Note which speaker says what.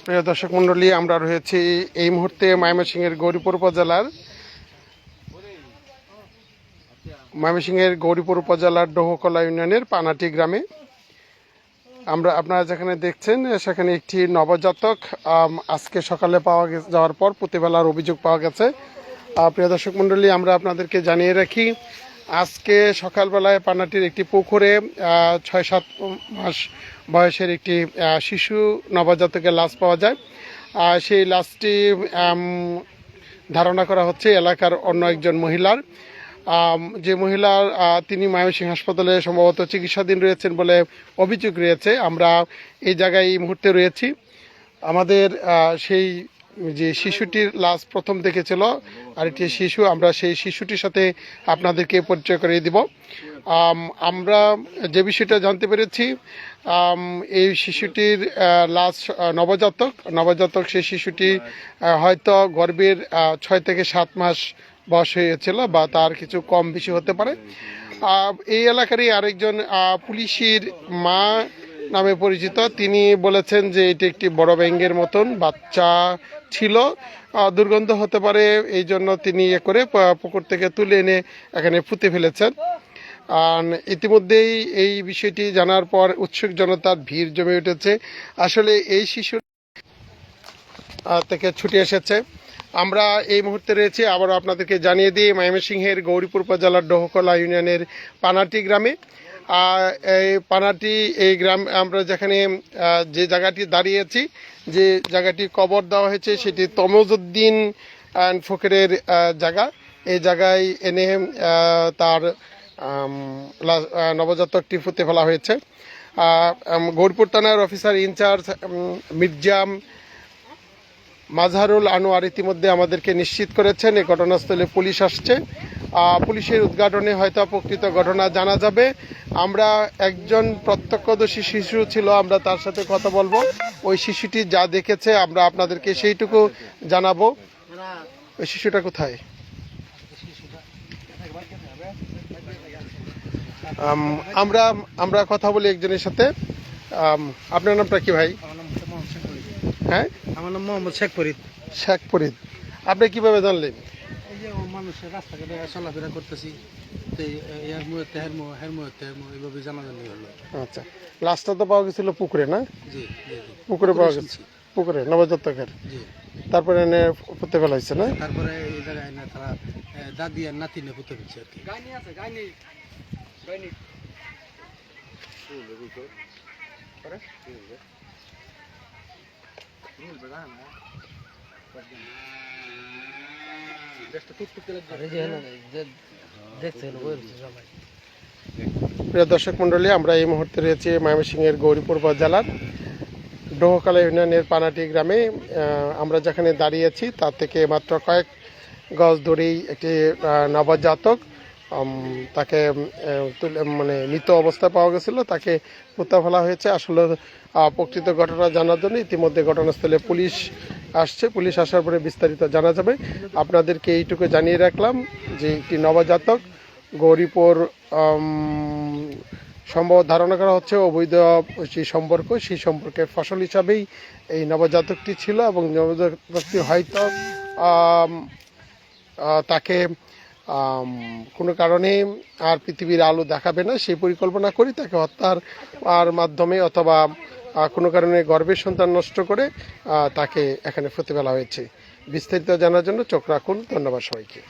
Speaker 1: প্রিয় দর্শক মন্ডলী, আমরা রয়েছি এই মুহূর্তে ময়মনসিংহের গৌরীপুর উপজেলার ডোহকলা ইউনিয়নের পানাটি গ্রামে। আপনারা যেখানে দেখছেন সেখানে একটি নবজাতক আজকে সকালে পাওয়া যাওয়ার পর প্রতিবেলার অভিযোগ পাওয়া গেছে। প্রিয় দর্শক মন্ডলী, আমরা আপনাদেরকে জানিয়ে রাখি, আজকে সকালবেলায় পানাটির একটি পুকুরে ৬-৭ মাস বয়সের একটি শিশু নবজাতকের লাশ পাওয়া যায়। সেই লাশটি ধারণা করা হচ্ছে এলাকার অন্য একজন মহিলার। যে মহিলার তিনি ময়মনসিংহ হাসপাতালে সম্ভবত চিকিৎসাধীন রয়েছেন বলে অভিযোগ রয়েছে। আমরা এই জায়গায় এই মুহূর্তে রয়েছি। আমাদের সেই যে শিশুটির লাশ প্রথম দেখেছিল আরেকটি শিশু, আমরা সেই শিশুটির সাথে আপনাদেরকে পরিচয় করিয়ে দিব। আমরা যে বিষয়টা জানতে পেরেছি, এই শিশুটির লাশ নবজাতক সেই শিশুটি হয়তো গর্ভের 6 থেকে 7 মাস বয়স হয়েছিল বা তার কিছু কম বেশি হতে পারে। এই এলাকারই আরেকজন পুলিশের মা নামে পরিচিত, তিনি বলেছেন যে এটি একটি বড় ব্যাঙের মতন বাচ্চা ছিল, দুর্গন্ধ হতে পারে, এই জন্য তিনি করে পুকুর থেকে তুলে এনে এখানে পুঁতে ফেলেছেন। ইতিমধ্যেই এই বিষয়টি জানার পর উৎসুক জনতার ভিড় জমে উঠেছে। আসলে এই শিশু থেকে ছুটে এসেছে। আমরা এই মুহূর্তে রয়েছি, আবারও আপনাদেরকে জানিয়ে দিই, ময়মনসিংহের গৌরীপুর উপজেলার ডোহকলা ইউনিয়নের পানাটি গ্রামে। এই পানাটি এই গ্রাম, আমরা যেখানে যে জায়গাটি দাঁড়িয়েছি, যে জায়গাটি কবর দেওয়া হয়েছে সেটি তমজউদ্দিন ফকিরের জায়গা। এই জায়গায় এনে তার নবজাতকটি পুঁতে ফেলা হয়েছে। গৌরীপুর থানার অফিসার ইনচার্জ মির্জা মাজহারুল আনোয়ার ইতিমধ্যে আমাদেরকে নিশ্চিত করেছেন এই ঘটনাস্থলে পুলিশ আসছে। পুলিশের উদ্ঘাটনে হয়তো প্রকৃত ঘটনা জানা যাবে। আমরা একজন প্রত্যক্ষদর্শী শিশু ছিল, আমরা তার সাথে কথা বলবো। ওই শিশুটি যা দেখেছে আমরা আপনাদেরকে সেইটুকু জানাবো। ওই শিশুটা কোথায়? আমরা কথা বলি একজনের সাথে। আপনার নামটা কি ভাই? হ্যাঁ,
Speaker 2: আমার নাম মোহাম্মদ শেখ ফরিদ।
Speaker 1: শেখ ফরিদ, আপনি কিভাবে জানলেন?
Speaker 2: এই যে মানুষের রাস্তাঘাটে চলাফেরা করতেছি, এইভাবে জানাজানি হলো।
Speaker 1: আচ্ছা, লাশটা তো পাওয়া গেছিল পুকুরে, না?
Speaker 2: জি,
Speaker 1: পুকুরে পাওয়া গেছে, পুকুরে নবজাতকের।
Speaker 2: জি।
Speaker 1: তারপরে এনে পুঁতে ফেলা হয়েছে, না?
Speaker 2: তারপরে এই জায়গায় না তারা দাদি আর নাতি নিয়ে পুঁতে ফেলছে আর কি।
Speaker 1: প্রিয় দর্শক মন্ডলী, আমরা এই মুহূর্তে রয়েছি ময়মনসিংহের গৌরীপুর উপজেলার ডোহকলা ইউনিয়নের পানাটি গ্রামে। আমরা যেখানে দাঁড়িয়েছি তার থেকে মাত্র কয়েক গজ দূরেই একটি নবজাতক, তাকে মৃত অবস্থায় পাওয়া গেছিল, তাকে পুঁতে ফেলা হয়েছে। আসলে প্রকৃত ঘটনা জানার জন্য ইতিমধ্যে ঘটনাস্থলে পুলিশ আসছে। পুলিশ আসার পরে বিস্তারিত জানা যাবে। আপনাদেরকে এইটুকু জানিয়ে রাখলাম যে একটি নবজাতক গৌরীপুর সম্ভব ধারণা করা হচ্ছে অবৈধ যে সম্পর্ক, সেই সম্পর্কের ফসল হিসাবেই এই নবজাতকটি ছিল এবং নবজাতকটি হয়তো তাকে কোনো কারণে আর পৃথিবীর আলো দেখাবে না সেই পরিকল্পনা করি তাকে হত্যার মাধ্যমে অথবা কোনো কারণে গর্ভের সন্তান নষ্ট করে তাকে এখানে পুঁতে ফেলা হয়েছে। বিস্তারিত জানার জন্য চোখ রাখুন। ধন্যবাদ সবাইকে।